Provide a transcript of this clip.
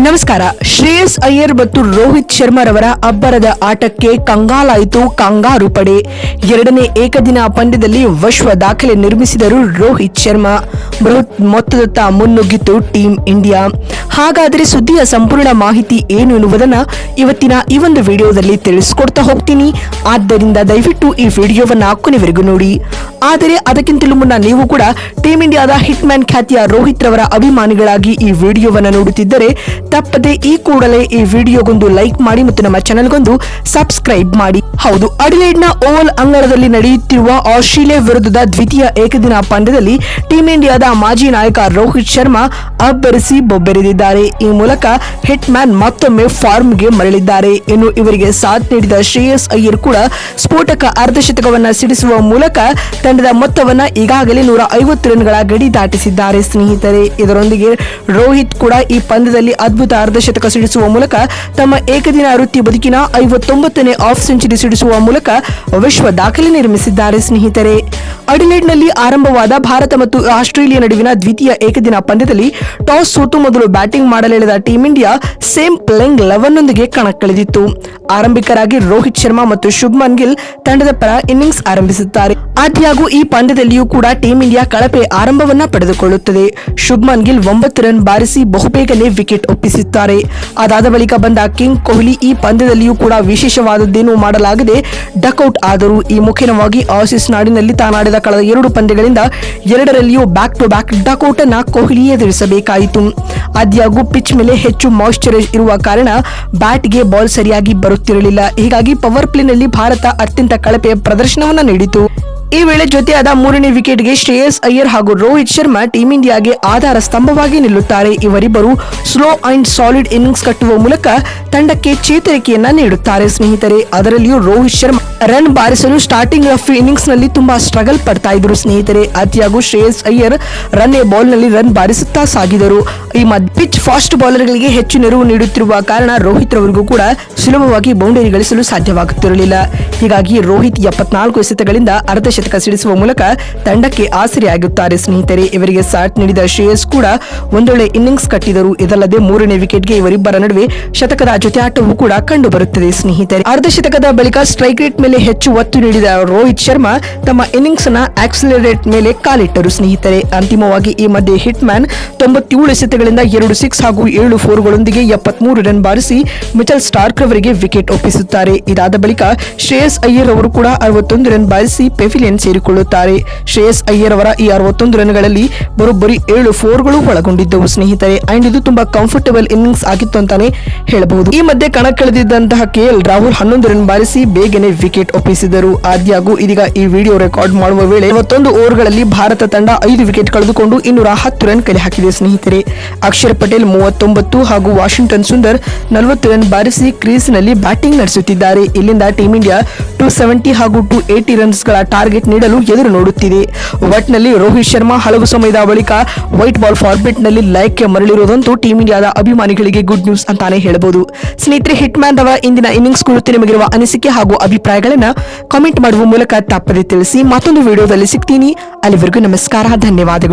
ನಮಸ್ಕಾರ. ಶ್ರೇಯಸ್ ಅಯ್ಯರ್ ಮತ್ತು ರೋಹಿತ್ ಶರ್ಮಾರವರ ಅಬ್ಬರದ ಆಟಕ್ಕೆ ಕಂಗಾಲಾಯಿತು ಕಂಗಾರು ಪಡೆ. ಎರಡನೇ ಏಕದಿನ ಪಂದ್ಯದಲ್ಲಿ ವಿಶ್ವ ದಾಖಲೆ ನಿರ್ಮಿಸಿದರು ರೋಹಿತ್ ಶರ್ಮಾ. ಬೃಹತ್ ಮೊತ್ತದತ್ತ ಮುನ್ನುಗ್ಗಿತು ಟೀಂ ಇಂಡಿಯಾ. ಹಾಗಾದರೆ ಸುದ್ದಿಯ ಸಂಪೂರ್ಣ ಮಾಹಿತಿ ಏನು ಎನ್ನುವುದನ್ನು ಇವತ್ತಿನ ಈ ಒಂದು ವಿಡಿಯೋದಲ್ಲಿ ತಿಳಿಸ್ಕೊಡ್ತಾ ಹೋಗ್ತೀನಿ. ಆದ್ದರಿಂದ ದಯವಿಟ್ಟು ಈ ವಿಡಿಯೋವನ್ನ ಕೊನೆವರೆಗೂ ನೋಡಿ. ಆದರೆ ಅದಕ್ಕಿಂತಲೂ ಮುನ್ನ ನೀವು ಕೂಡ ಟೀಂ ಇಂಡಿಯಾದ ಹಿಟ್ ಮ್ಯಾನ್ ಖ್ಯಾತಿಯ ರೋಹಿತ್ ರವರ ಅಭಿಮಾನಿಗಳಾಗಿ ಈ ವಿಡಿಯೋವನ್ನು ನೋಡುತ್ತಿದ್ದರೆ ತಪ್ಪದೆ ಈ ಕೂಡಲೇ ಈ ವಿಡಿಯೋಗೊಂದು ಲೈಕ್ ಮಾಡಿ ಮತ್ತು ನಮ್ಮ ಚಾನೆಲ್ಗೊಂದು ಸಬ್ಸ್ಕ್ರೈಬ್ ಮಾಡಿ. ಹೌದು, ಅಡಿಲೇಡ್ನ ಓವಲ್ ಅಂಗಳದಲ್ಲಿ ನಡೆಯುತ್ತಿರುವ ಆಸ್ಟ್ರೇಲಿಯಾ ವಿರುದ್ಧದ ದ್ವಿತೀಯ ಏಕದಿನ ಪಂದ್ಯದಲ್ಲಿ ಟೀಂ ಇಂಡಿಯಾದ ಮಾಜಿ ನಾಯಕ ರೋಹಿತ್ ಶರ್ಮಾ ಅಬ್ಬರಿಸಿ ಬೊಬ್ಬೆರೆದಿದ್ದಾರೆ. ಈ ಮೂಲಕ ಹಿಟ್ ಮ್ಯಾನ್ ಮತ್ತೊಮ್ಮೆ ಫಾರ್ಮ್ಗೆ ಮರಳಿದ್ದಾರೆ. ಇನ್ನು ಇವರಿಗೆ ಸಾಥ್ ನೀಡಿದ ಶ್ರೇಯಸ್ ಅಯ್ಯರ್ ಕೂಡ ಸ್ಫೋಟಕ ಅರ್ಧಶತಕವನ್ನ ಸಿಡಿಸುವ ಮೂಲಕ ತಂಡದ ಮೊತ್ತವನ್ನ ಈಗಾಗಲೇ 150 ರನ್ಗಳ ಗಡಿ ದಾಟಿಸಿದ್ದಾರೆ ಸ್ನೇಹಿತರೆ. ಇದರೊಂದಿಗೆ ರೋಹಿತ್ ಕೂಡ ಈ ಪಂದ್ಯದಲ್ಲಿ ಅದ್ಭುತ ಅರ್ಧಶತಕ ಸಿಡಿಸುವ ಮೂಲಕ ತಮ್ಮ ಏಕದಿನ ವೃತ್ತಿ ಬದುಕಿನ 59ನೇ ಆಫ್ ಸೆಂಚುರಿ ಸಿಡಿಸುವ ಮೂಲಕ ವಿಶ್ವ ದಾಖಲೆ ನಿರ್ಮಿಸಿದ್ದಾರೆ ಸ್ನೇಹಿತರೆ. ಅಡಿಲೇಡ್ನಲ್ಲಿ ಆರಂಭವಾದ ಭಾರತ ಮತ್ತು ಆಸ್ಟ್ರೇಲಿಯಾ ನಡುವಿನ ದ್ವಿತೀಯ ಏಕದಿನ ಪಂದ್ಯದಲ್ಲಿ ಟಾಸ್ ಸೋತು ಮೊದಲು ಬ್ಯಾಟಿಂಗ್ ಮಾಡಲಿಳಿದ ಟೀಂ ಇಂಡಿಯಾ ಸೇಮ್ ಪ್ಲೇಯಿಂಗ್ 11 ನೊಂದಿಗೆ ಕಣಕ್ಕಿಳಿದಿತ್ತು. ಆರಂಭಿಕರಾಗಿ ರೋಹಿತ್ ಶರ್ಮಾ ಮತ್ತು ಶುಭ್ಮನ್ ಗಿಲ್ ತಂಡದ ಪರ ಇನ್ನಿಂಗ್ಸ್ ಆರಂಭಿಸುತ್ತಾರೆ. ಆದ್ಯಾಗೂ ಈ ಪಂದ್ಯದಲ್ಲಿಯೂ ಕೂಡ ಟೀಂ ಇಂಡಿಯಾ ಕಳಪೆ ಆರಂಭವನ್ನ ಪಡೆದುಕೊಳ್ಳುತ್ತದೆ. ಶುಭ್ಮನ್ ಗಿಲ್ 9 ರನ್ ಬಾರಿಸಿ ಬಹುಬೇಗನೆ ವಿಕೆಟ್ ಒಪ್ಪಿಸುತ್ತಾರೆ. ಅದಾದ ಬಳಿಕ ಬಂದ ಕಿಂಗ್ ಕೊಹ್ಲಿ ಈ ಪಂದ್ಯದಲ್ಲಿಯೂ ಕೂಡ ವಿಶೇಷವಾದದ್ದೇನೂ ಮಾಡಲಾಗದೆ ಡಕ್ಔಟ್ ಆದರು. ಈ ಮುಖ್ಯವಾಗಿ ಆಸೀಸ್ ನಾಡಿನಲ್ಲಿ ತಾನಾಡಿದ ಕಳೆದ 2 ಪಂದ್ಯಗಳಿಂದ 2ರಲ್ಲಿಯೂ ಬ್ಯಾಕ್ ಟು ಬ್ಯಾಕ್ ಡಕ್ಔಟ್ ಅನ್ನ ಕೊಹ್ಲಿ ಎದುರಿಸಬೇಕಾಯಿತು. ಆದ್ಯಾಗೂ ಪಿಚ್ ಮೇಲೆ ಹೆಚ್ಚು ಮಾಯಿಶ್ಚರೈಸ್ ಇರುವ ಕಾರಣ ಬ್ಯಾಟ್ಗೆ ಬಾಲ್ ಸರಿಯಾಗಿ ಬರುತ್ತಿರಲಿಲ್ಲ. ಹೀಗಾಗಿ ಪವರ್ ಪ್ಲೇನಲ್ಲಿ ಭಾರತ ಅತ್ಯಂತ ಕಳಪೆ ಪ್ರದರ್ಶನವನ್ನ ನೀಡಿತು. ಈ ವೇಳೆ ಜೊತೆಯಾದ 3ನೇ ವಿಕೆಟ್ಗೆ ಶ್ರೇಯಸ್ ಅಯ್ಯರ್ ಹಾಗೂ ರೋಹಿತ್ ಶರ್ಮಾ ಟೀಂ ಇಂಡಿಯಾಗೆ ಆಧಾರ ಸ್ತಂಭವಾಗಿ ನಿಲ್ಲುತ್ತಾರೆ. ಇವರಿಬ್ಬರು ಸ್ಲೋ ಅಂಡ್ ಸಾಲಿಡ್ ಇನ್ನಿಂಗ್ಸ್ ಕಟ್ಟುವ ಮೂಲಕ ತಂಡಕ್ಕೆ ಚೇತರಿಕೆಯನ್ನ ನೀಡುತ್ತಾರೆ ಸ್ನೇಹಿತರೆ. ಅದರಲ್ಲಿಯೂ ರೋಹಿತ್ ಶರ್ಮಾ ರನ್ ಬಾರಿಸಲು ಸ್ಟಾರ್ಟಿಂಗ್ ಆಫ್ ಇನ್ನಿಂಗ್ಸ್ ನಲ್ಲಿ ತುಂಬಾ ಸ್ಟ್ರಗಲ್ ಪಡ್ತಾ ಇದ್ರು ಸ್ನೇಹಿತರೆ. ಆದ್ಯಾಗೂ Shreyas Iyer run a ball ನಲ್ಲಿ ರನ್ ಬಾರಿಸುತ್ತಾ ಸಾಗಿದರು. ಈ ಮಧ್ಯ ಪಿಚ್ ಫಾಸ್ಟ್ ಬೌಲರ್ ಗಳಿಗೆ ಹೆಚ್ಚು ನೆರವು ನೀಡುತ್ತಿರುವ ಕಾರಣ ರೋಹಿತ್ ರವರಿಗೂ ಕೂಡ ಸುಲಭವಾಗಿ ಬೌಂಡರಿ ಗಳಿಸಲು ಸಾಧ್ಯವಾಗುತ್ತಿರಲಿಲ್ಲ. ಹೀಗಾಗಿ ರೋಹಿತ್ 74 ಎಸೆತಗಳಿಂದ ಅರ್ಧಶತಕ ಸಿಡಿಸುವ ಮೂಲಕ ತಂಡಕ್ಕೆ ಆಸರೆಯಾಗುತ್ತಾರೆ ಸ್ನೇಹಿತರೆ. ಇವರಿಗೆ ಸಾಥ್ ನೀಡಿದ ಶ್ರೇಯಸ್ ಕೂಡ ಒಂದೊಳ್ಳೆ ಇನ್ನಿಂಗ್ಸ್ ಕಟ್ಟಿದರು. ಇದಲ್ಲದೆ 3ನೇ ವಿಕೆಟ್ಗೆ ಇವರಿಬ್ಬರ ನಡುವೆ ಶತಕದ ಜೊತೆಯಾಟವೂ ಕೂಡ ಕಂಡು ಬರುತ್ತದೆ ಸ್ನೇಹಿತರೆ. ಅರ್ಧಶತಕದ ಬಳಿಕ ಸ್ಟ್ರೈಕ್ ರೇಟ್ ಮೇಲೆ ಹೆಚ್ಚು ಒತ್ತು ನೀಡಿದ ರೋಹಿತ್ ಶರ್ಮಾ ತಮ್ಮ ಇನ್ನಿಂಗ್ಸ್ ನ ಆಕ್ಸಿಲರೇಟ್ ಮೇಲೆ ಕಾಲಿಟ್ಟರು ಸ್ನೇಹಿತರೆ. ಅಂತಿಮವಾಗಿ ಈ ಮಧ್ಯೆ ಹಿಟ್ ಮ್ಯಾನ್ 97 ಎಸೆತಗಳಿಂದ 2 6 ಹಾಗೂ 7 4ಗಳೊಂದಿಗೆ 73 ರನ್ ಬಾರಿಸಿ ಮಿಚೆಲ್ ಸ್ಟಾರ್ಕ್ ಅವರಿಗೆ ವಿಕೆಟ್ ಒಪ್ಪಿಸುತ್ತಾರೆ. ಇದಾದ ಬಳಿಕ ಶ್ರೇಯಸ್ ಅಯ್ಯರ್ ಅವರು ಕೂಡ 61 ರನ್ ಬಾರಿಸಿ ಪೆವಿಲಿಯನ್ ಸೇರಿಕೊಳ್ಳುತ್ತಾರೆ. ಶ್ರೇಯಸ್ ಅಯ್ಯರ್ ಅವರ ಈ 61 ರನ್ಗಳಲ್ಲಿ ಬರೋಬ್ಬರಿ 7 4ಗಳು ಒಳಗೊಂಡಿದ್ದವು ಸ್ನೇಹಿತರೆ. ಅಂಡ್ ಇದು ತುಂಬಾ ಕಂಫರ್ಟಬಲ್ ಇನ್ನಿಂಗ್ಸ್ ಆಗಿತ್ತು ಅಂತಾನೆ ಹೇಳಬಹುದು. ಈ ಮಧ್ಯೆ ಕಣಕ್ಕಿಳಿದಿದ್ದಂತಹ KL ರಾಹುಲ್ 11 ರನ್ ಬಾರಿಸಿ ಬೇಗನೆ ವಿಕೆಟ್ ಒಪ್ಪಿಸಿದರು. ಆದ್ಯಾಗೂ ಇದೀಗ ಈ ವಿಡಿಯೋ ರೆಕಾರ್ಡ್ ಮಾಡುವ ವೇಳೆ 51 ಓವರ್ಗಳಲ್ಲಿ ಭಾರತ ತಂಡ 5 ವಿಕೆಟ್ ಕಳೆದುಕೊಂಡು 210 ರನ್ ಕಲೆ ಹಾಕಿದೆ ಸ್ನೇಹಿತರೆ. ಅಕ್ಷರ್ ಪಟೇಲ್ 39 ಹಾಗೂ ವಾಷಿಂಗ್ಟನ್ ಸುಂದರ್ 40 ರನ್ ಬಾರಿಸಿ ಕ್ರೀಸ್ ನಲ್ಲಿ ಬ್ಯಾಟಿಂಗ್ ನಡೆಸುತ್ತಿದ್ದಾರೆ. ಇಲ್ಲಿಂದ ಟೀಂ ಇಂಡಿಯಾ 270 ಹಾಗೂ 280 ರನ್ಸ್ ಗಳ ಟಾರ್ಗೆಟ್ ನೀಡಲು ಎದುರು ನೋಡುತ್ತಿದೆ. ಒಟ್ನಲ್ಲಿ ರೋಹಿತ್ ಶರ್ಮಾ ಹಲವು ಸಮಯದ ಬಳಿಕ ವೈಟ್ ಬಾಲ್ ಫಾರ್ಮೆಟ್ ನಲ್ಲಿ ಲೈಕ್ ಮರಳಿರುವುದಂತೂ ಟೀಂ ಇಂಡಿಯಾದ ಅಭಿಮಾನಿಗಳಿಗೆ ಗುಡ್ ನ್ಯೂಸ್ ಅಂತಾನೆ ಹೇಳಬಹುದು. ಸ್ನೇಹಿತರೆ, ಹಿಟ್ ಮ್ಯಾನ್ ಅವರ ಇಂದಿನ ಇನ್ನಿಂಗ್ಸ್ ಕುರಿತು ನಿಮಗಿರುವ ಅನಿಸಿಕೆ ಹಾಗೂ ಅಭಿಪ್ರಾಯಗಳನ್ನ ಕಾಮೆಂಟ್ ಮಾಡುವ ಮೂಲಕ ತಪ್ಪದೆ ತಿಳಿಸಿ. ಮತ್ತೊಂದು ವಿಡಿಯೋದಲ್ಲಿ ಸಿಗ್ತೀನಿ. ಅಲ್ಲಿವರೆಗೂ ನಮಸ್ಕಾರ, ಧನ್ಯವಾದಗಳು.